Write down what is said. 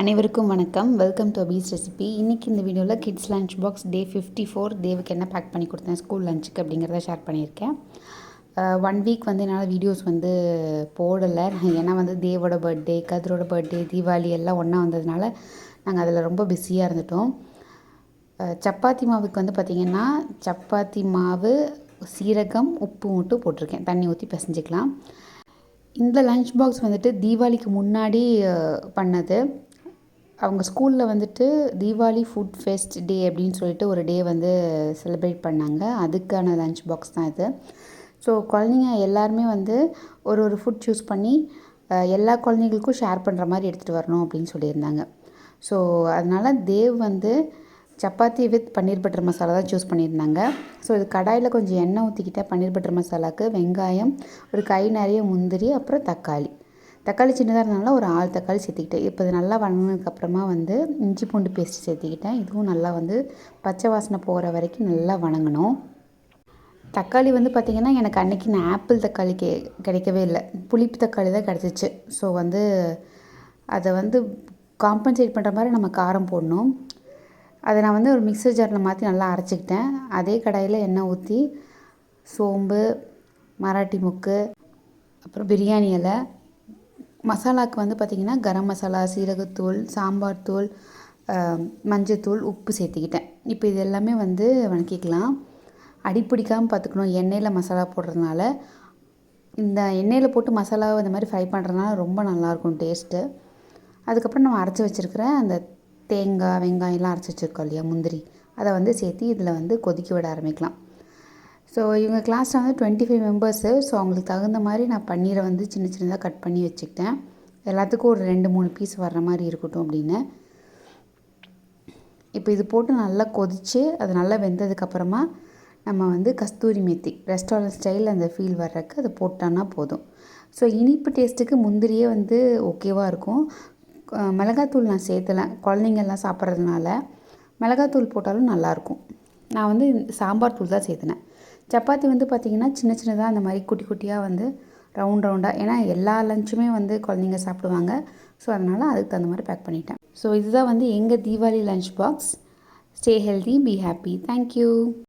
அனைவருக்கும் வணக்கம். Welcome to peace recipe. இன்றைக்கி இந்த வீடியோவில் கிட்ஸ் லஞ்ச் பாக்ஸ் டே 54 தேவுக்கு என்ன பேக் பண்ணி கொடுத்தேன் ஸ்கூல் லஞ்சுக்கு அப்படிங்கிறத ஷேர் பண்ணியிருக்கேன். 1 வீக் வந்து என்னால் வீடியோஸ் வந்து போடலை. ஏன்னா வந்து தேவோட பர்த்டே, கதிரோட பர்த்டே, தீபாவளி எல்லாம் ஒன்றா வந்ததுனால நாங்கள் அதில் ரொம்ப பிஸியாக இருந்துட்டோம். சப்பாத்தி மாவுக்கு வந்து பார்த்திங்கன்னா சப்பாத்தி மாவு, சீரகம், உப்பு மட்டும் போட்டிருக்கேன். தண்ணி ஊற்றி பிசைஞ்சிக்கலாம். இந்த லஞ்ச் பாக்ஸ் வந்துட்டு தீபாவளிக்கு முன்னாடி பண்ணது. அவங்க ஸ்கூலில் வந்துட்டு தீபாவளி ஃபுட் ஃபெஸ்ட் டே அப்படின்னு சொல்லிட்டு ஒரு டே வந்து செலிப்ரேட் பண்ணாங்க. அதுக்கான லஞ்ச் பாக்ஸ் தான் இது. ஸோ குழந்தைங்க எல்லாருமே வந்து ஒரு ஃபுட் சூஸ் பண்ணி எல்லா குழந்தைங்களுக்கும் ஷேர் பண்ணுற மாதிரி எடுத்துகிட்டு வரணும் அப்படின்னு சொல்லியிருந்தாங்க. ஸோ அதனால் தேவ் வந்து சப்பாத்தி வித் பன்னீர் பட்டர் மசாலா தான் சூஸ் பண்ணியிருந்தாங்க. ஸோ இது கடாயில் கொஞ்சம் எண்ணெய் ஊற்றிக்கிட்டேன். பன்னீர் பட்டர் மசாலாவுக்கு வெங்காயம், ஒரு கை நிறைய முந்திரி, அப்புறம் தக்காளி சின்னதாக இருந்தனால ஒரு 6 தக்காளி சேர்த்துக்கிட்டேன். இப்போ இது நல்லா வணங்கினதுக்கப்புறமா வந்து இஞ்சி பூண்டு பேஸ்ட் சேர்த்துக்கிட்டேன். இதுவும் நல்லா வந்து பச்சை வாசனை போகிற வரைக்கும் நல்லா வணங்கணும். தக்காளி வந்து பார்த்திங்கன்னா எனக்கு அன்றைக்கி நான் ஆப்பிள் தக்காளி கிடைக்கவே இல்லை, புளிப்பு தக்காளி தான் கிடச்சிச்சு. ஸோ வந்து அதை வந்து காம்பன்சேட் பண்ணுற மாதிரி நம்ம காரம் போடணும். அதை நான் வந்து ஒரு மிக்சர் ஜாரில் மாற்றி நல்லா அரைச்சிக்கிட்டேன். அதே கடாயில் எண்ணெய் ஊற்றி சோம்பு, மராட்டி மொக்கு, அப்புறம் பிரியாணி இலை, மசாலாவுக்கு வந்து பார்த்திங்கன்னா கரம் மசாலா, சீரகத்தூள், சாம்பார் தூள், மஞ்சத்தூள், உப்பு சேர்த்துக்கிட்டேன். இப்போ இது எல்லாமே வந்து வணக்கிக்கலாம். அடிப்பிடிக்காமல் பார்த்துக்கணும். எண்ணெயில் மசாலா போடுறதுனால, இந்த எண்ணெயில் போட்டு மசாலாவை இந்த மாதிரி ஃப்ரை பண்ணுறதுனால ரொம்ப நல்லாயிருக்கும் டேஸ்ட்டு. அதுக்கப்புறம் நம்ம அரைச்சி வச்சுருக்கிற அந்த தேங்காய், வெங்காயம்லாம் அரைச்சி வச்சுருக்கோம் இல்லையா, முந்திரி, அதை வந்து சேர்த்து இதில் வந்து கொதிக்க விட ஆரம்பிக்கலாம். ஸோ இவங்க கிளாஸில் வந்து 25 மெம்பர்ஸு. ஸோ அவங்களுக்கு தகுந்த மாதிரி நான் பன்னீரை வந்து சின்ன சின்னதாக கட் பண்ணி வச்சுக்கிட்டேன். எல்லாத்துக்கும் ஒரு 2-3 பீஸ் வர்ற மாதிரி இருக்கட்டும் அப்படின்னு. இப்போ இது போட்டு நல்லா கொதித்து அது நல்லா வெந்ததுக்கப்புறமா நம்ம வந்து கஸ்தூரி மேத்தி ரெஸ்டாரண்ட் ஸ்டைலில் அந்த ஃபீல் வர்றதுக்கு அதை போட்டோன்னா போதும். ஸோ இனிப்பு டேஸ்ட்டுக்கு முந்திரியே வந்து ஓகேவாக இருக்கும். மிளகாத்தூள் நான் சேர்த்தலை, குழந்தைங்கள்லாம் சாப்பிட்றதுனால மிளகாத்தூள் போட்டாலும் நல்லாயிருக்கும். நான் வந்து சாம்பார் தூள் தான் சேர்த்துனேன். சப்பாத்தி வந்து பார்த்திங்கன்னா சின்ன சின்னதாக அந்த மாதிரி குட்டி குட்டியாக வந்து ரவுண்டாக, ஏன்னா எல்லா லஞ்சுமே வந்து குழந்தைங்க சாப்பிடுவாங்க. ஸோ அதனால் அதுக்கு தகுந்த மாதிரி பேக் பண்ணிட்டேன். ஸோ இதுதான் வந்து எங்கள் Deepavali lunch box. Stay healthy, be happy. Thank you.